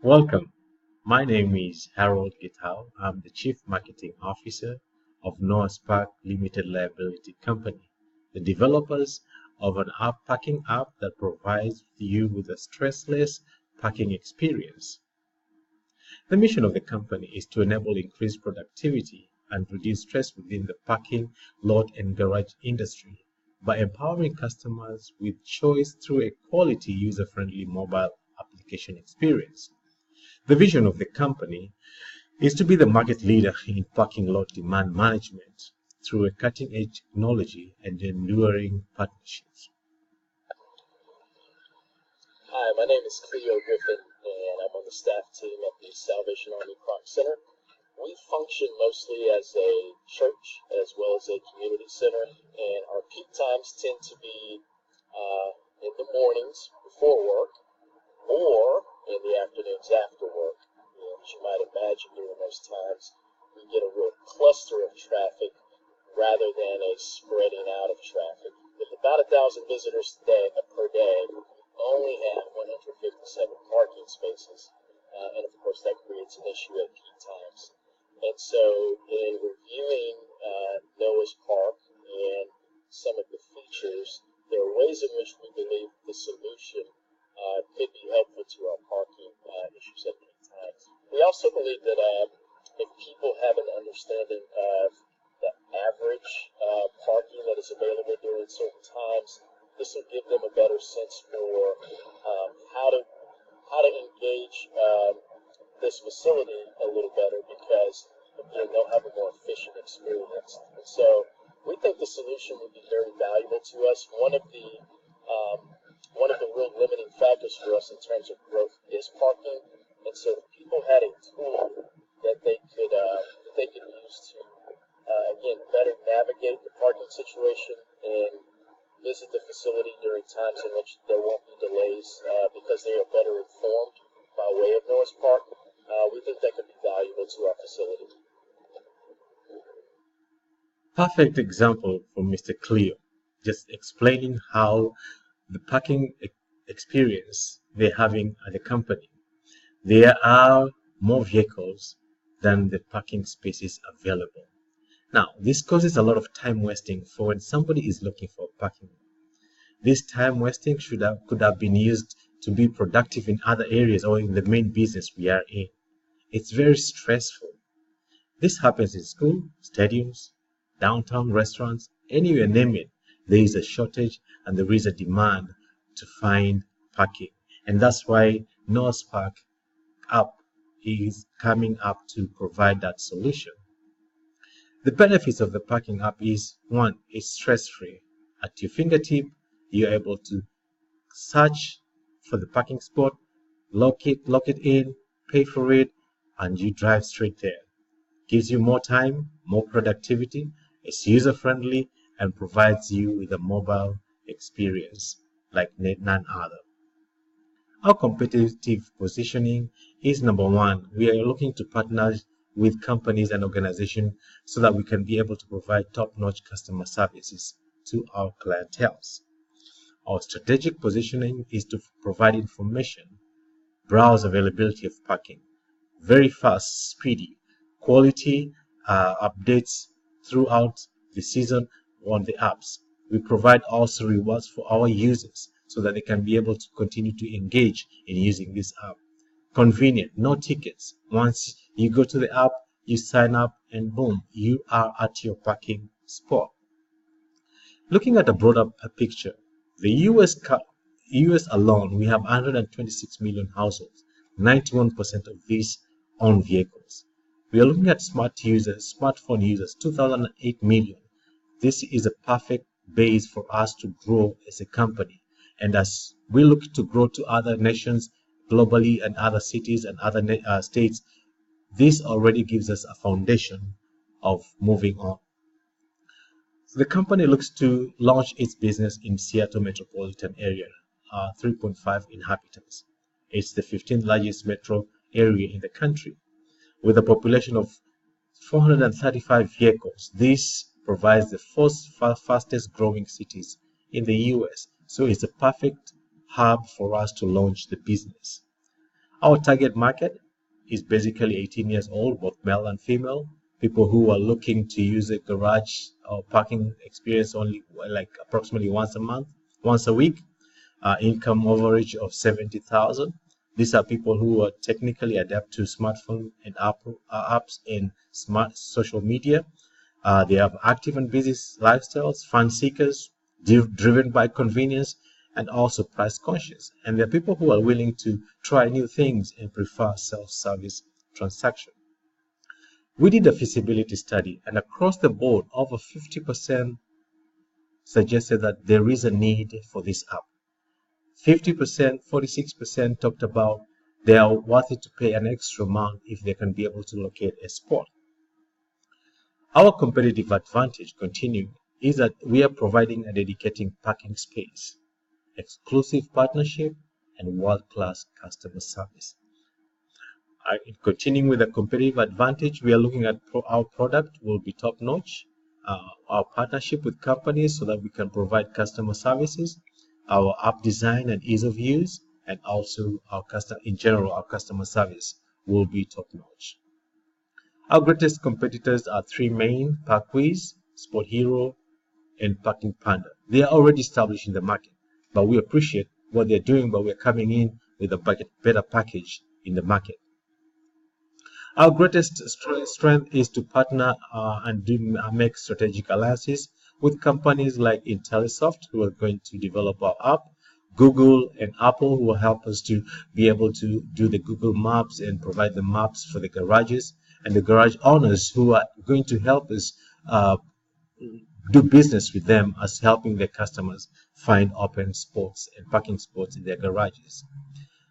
Welcome. My name is Harold Gitau. I'm the Chief Marketing Officer of noahspark Limited Liability Company, the developers of an parking app that provides you with a stressless parking experience. The mission of the company is to enable increased productivity and reduce stress within the parking, lot, and garage industry by empowering customers with choice through a quality user-friendly mobile application experience. The vision of the company is to be the market leader in parking lot demand management through a cutting-edge technology and enduring partnerships. Hi, my name is Cleo Griffin, and I'm on the staff team at the Salvation Army Park Center. We function mostly as a church as well as a community center, and our peak times tend to be in the mornings before work or in the afternoons after work. As you might imagine, during those times, we get a real cluster of traffic rather than a spreading out of traffic. With about 1,000 visitors per day, we only have 157 parking spaces, and of course that creates an issue at peak times. And so in reviewing Noah's Park and some of the features, there are ways in which we believe the solution could be helpful to our parking issues at peak times. We also believe that if people have an understanding of the average parking that is available during certain times, this will give them a better sense for how to engage this facility a little better, because again they'll have a more efficient experience. And so we think the solution would be very valuable to us. One of the real limiting factors for us in terms of growth is parking, and so if people had a tool that they could use to again better navigate the parking situation and visit the facility during times in which there won't be delays because they are better informed by way of Noah's Park, we think that could be valuable to our facility. Perfect example from Mr. Cleo, just explaining how the parking experience they're having at the company. There are more vehicles than the parking spaces available. Now, this causes a lot of time wasting for when somebody is looking for parking. This time wasting could have been used to be productive in other areas or in the main business we are in. It's very stressful. This happens in school, stadiums, downtown restaurants, anywhere name it. There is a shortage and there is a demand to find parking. And that's why noahspark app is coming up to provide that solution. The benefits of the parking app is, one, it's stress-free. At your fingertip, you're able to search for the parking spot, lock it in, pay for it, and you drive straight there. Gives you more time, more productivity, it's user-friendly, and provides you with a mobile experience like none other. Our competitive positioning is number one. We are looking to partner with companies and organizations so that we can be able to provide top-notch customer services to our clienteles. Our strategic positioning is to provide information, browse availability of parking, very fast, speedy, quality updates throughout the season on the apps. We provide also rewards for our users so that they can be able to continue to engage in using this app. Convenient, no tickets. Once you go to the app, you sign up and boom, you are at your parking spot. Looking at a broader picture, the US alone, we have 126 million households, 91% of these own vehicles. We are looking at smartphone users, 2008 million. This is a perfect base for us to grow as a company. And as we look to grow to other nations globally and other cities and other states, this already gives us a foundation of moving on. So the company looks to launch its business in Seattle metropolitan area, 3.5 inhabitants. It's the 15th largest metro area in the country. With a population of 435 vehicles, this provides the fastest growing cities in the US. So it's a perfect hub for us to launch the business. Our target market is basically 18 years old, both male and female, people who are looking to use a garage or parking experience only like approximately once a week, income average of 70,000. These are people who are technically adept to smartphone and apps and smart social media. They have active and busy lifestyles, fun seekers, driven by convenience, and also price conscious. And there are people who are willing to try new things and prefer self-service transaction. We did a feasibility study, and across the board, over 50% suggested that there is a need for this app. 50%, 46% talked about they are worth it to pay an extra amount if they can be able to locate a spot. Our competitive advantage, continuing, is that we are providing a dedicated parking space, exclusive partnership, and world-class customer service. In continuing with the competitive advantage, we are looking at our product will be top-notch, our partnership with companies so that we can provide customer services, our app design and ease of use, and also our customer service will be top-notch. Our greatest competitors are three main: Parkwiz, Sport Hero, and Parking Panda. They are already established in the market, but we appreciate what they're doing, but we're coming in with a better package in the market. Our greatest strength is to partner and make strategic alliances with companies like Intellisoft, who are going to develop our app, Google and Apple, who will help us to be able to do the Google Maps and provide the maps for the garages, and the garage owners who are going to help us do business with them as helping their customers find open spots and parking spots in their garages.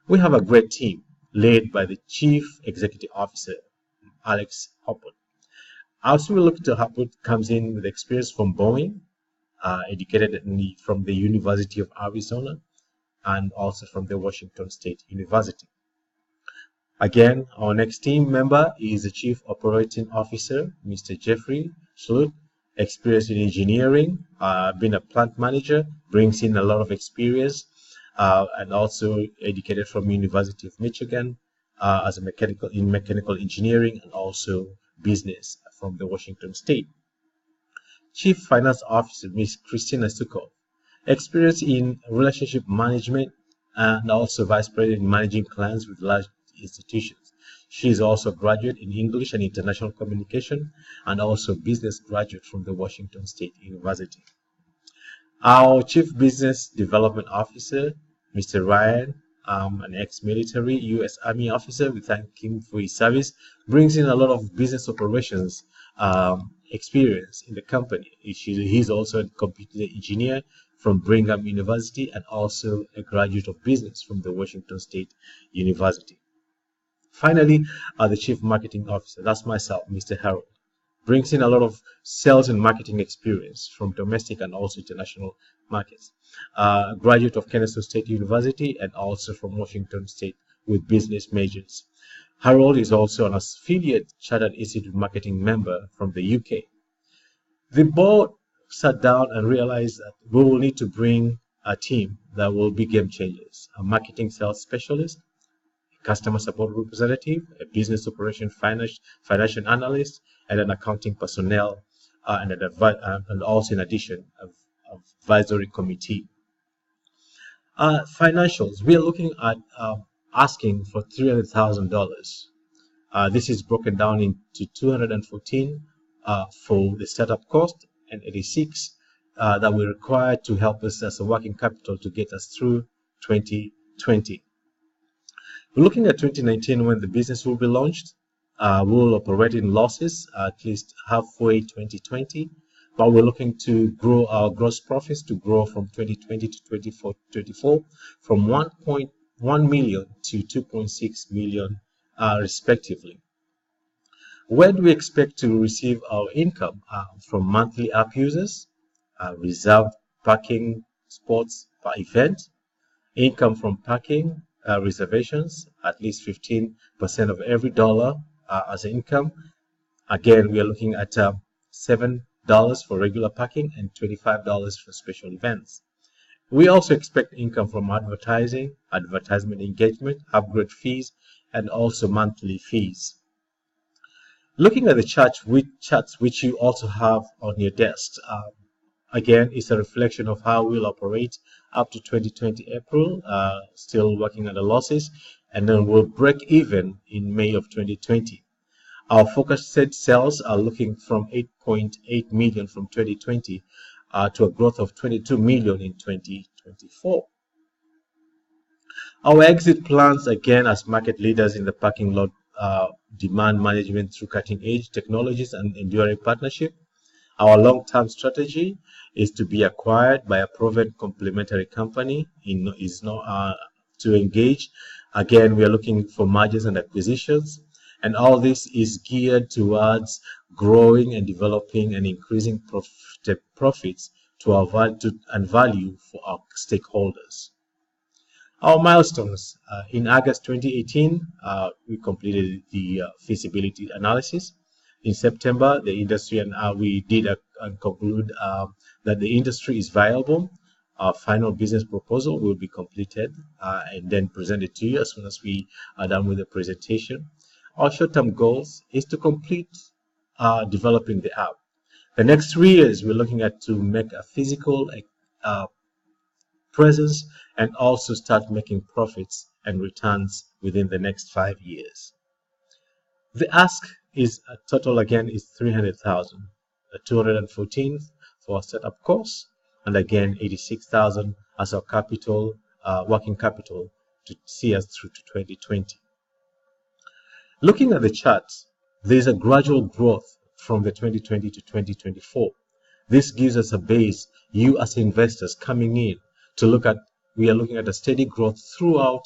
We have a great team led by the Chief Executive Officer, Alex Hopwood. As we look to Hopwood, comes in with experience from Boeing, educated from the University of Arizona, and also from the Washington State University. Again, our next team member is the Chief Operating Officer, Mr. Jeffrey Schlutt, experienced in engineering, been a plant manager, brings in a lot of experience, and also educated from University of Michigan as a mechanical engineering and also business from the Washington State. Chief Finance Officer, Ms. Christina Sukov, experience in relationship management and also Vice President in managing clients with large institutions. She is also a graduate in English and International Communication and also business graduate from the Washington State University. Our Chief Business Development Officer, Mr. Ryan, an ex-military U.S. Army officer, we thank him for his service, brings in a lot of business operations experience in the company. He's also a computer engineer from Brigham University and also a graduate of business from the Washington State University. Finally, the Chief Marketing Officer, that's myself, Mr. Harold, brings in a lot of sales and marketing experience from domestic and also international markets. Graduate of Kennesaw State University and also from Washington State with business majors. Harold is also an affiliate Chartered Institute marketing member from the UK. The board sat down and realized that we will need to bring a team that will be game changers, a marketing sales specialist, a customer support representative, a business operation financial analyst, and an accounting personnel, and also in addition, an advisory committee. Financials, we are looking at asking for $300,000. This is broken down into 214 for the startup cost and 86 that we require to help us as a working capital to get us through 2020. We're looking at 2019 when the business will be launched. We'll operate in losses at least halfway 2020, but we're looking to grow our gross profits to grow from 2020 to 2024 from 1.1 million to 2.6 million respectively. Where do we expect to receive our income? From monthly app users, reserved parking spots per event, income from parking reservations, at least 15% of every dollar as income. Again, we are looking at $7 for regular parking and $25 for special events. We also expect income from advertising, advertisement engagement, upgrade fees, and also monthly fees. Looking at the charts which you also have on your desk, again, it's a reflection of how we'll operate up to 2020 April, still working at the losses, and then we'll break even in May of 2020. Our forecasted sales are looking from 8.8 million from 2020 to a growth of 22 million in 2024. Our exit plans, again, as market leaders in the parking lot demand management through cutting-edge technologies and enduring partnership. Our long-term strategy is to be acquired by a proven complementary company to engage. Again, we are looking for mergers and acquisitions, and all this is geared towards growing and developing and increasing profits and value for our stakeholders. Our milestones. In August 2018, we completed the feasibility analysis. In September, the industry and we did conclude that the industry is viable. Our final business proposal will be completed and then presented to you as soon as we are done with the presentation. Our short-term goals is to complete developing the app. The next 3 years, we're looking at to make a physical presence and also start making profits and returns within the next 5 years. The ask is a total again is 300,000, 214 for our setup costs, and again 86,000 as our capital, working capital to see us through to 2020. Looking at the charts, there is a gradual growth from the 2020 to 2024. This gives us a base, you as investors coming in to look at, we are looking at a steady growth throughout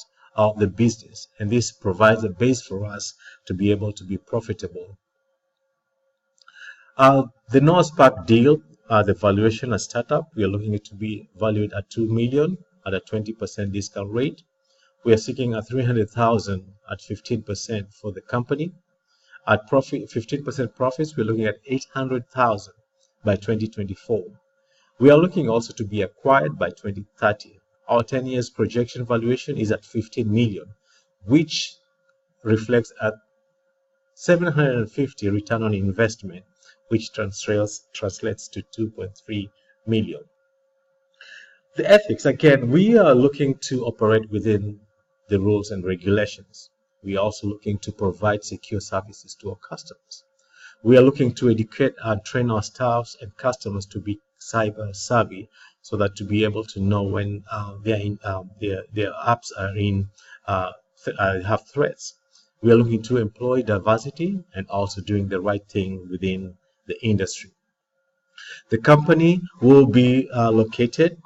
the business, and this provides a base for us to be able to be profitable. The noahspark deal, the valuation as startup, we are looking at to be valued at 2 million at a 20% discount rate. We are seeking a 300,000 at 15% for the company. At 15% profits, we're looking at 800,000 by 2024. We are looking also to be acquired by 2030. Our 10 years projection valuation is at 15 million, which reflects a 750 return on investment, which translates to 2.3 million. The ethics, again, we are looking to operate within the rules and regulations. We are also looking to provide secure services to our customers. We are looking to educate and train our staffs and customers to be cyber savvy, so that to be able to know when their apps are in have threats. We are looking to employ diversity and also doing the right thing within the industry. The company will be located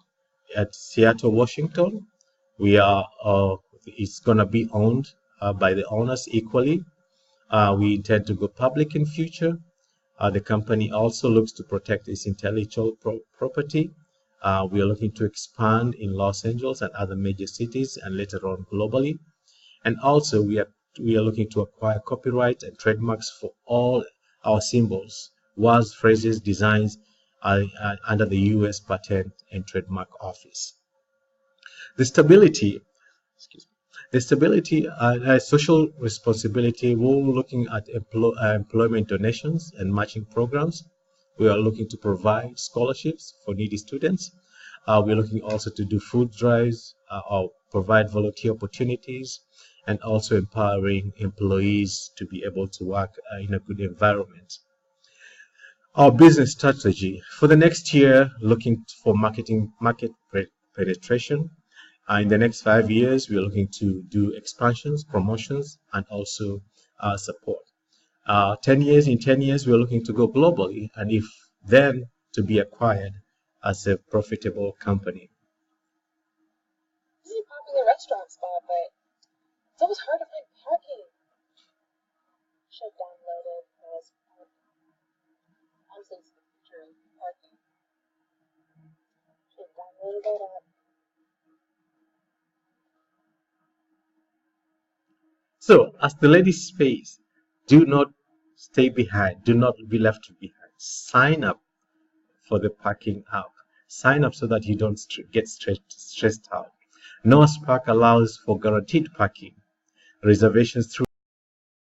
at Seattle, Washington. It's going to be owned by the owners equally. We intend to go public in future. The company also looks to protect its intellectual property. We are looking to expand in Los Angeles and other major cities and later on globally. And also we are looking to acquire copyright and trademarks for all our symbols, words, phrases, designs under the U.S. Patent and Trademark Office. The stability social responsibility, we're looking at employment donations and matching programs. We are looking to provide scholarships for needy students. We're looking also to do food drives or provide volunteer opportunities, and also empowering employees to be able to work in a good environment. Our business strategy for the next year, looking for market penetration. In the next 5 years, we're looking to do expansions, promotions, and also support. 10 years, we're looking to go globally, and if then to be acquired as a profitable company. This is a popular restaurant spot, but it's always hard to find parking. Should have downloaded noahspark. Honestly, it's the future of parking. Should have downloaded that app. So, as the lady says, do not stay behind. Do not be left behind. Sign up for the parking app. Sign up so that you don't get stressed out. Noah's Park allows for guaranteed parking reservations through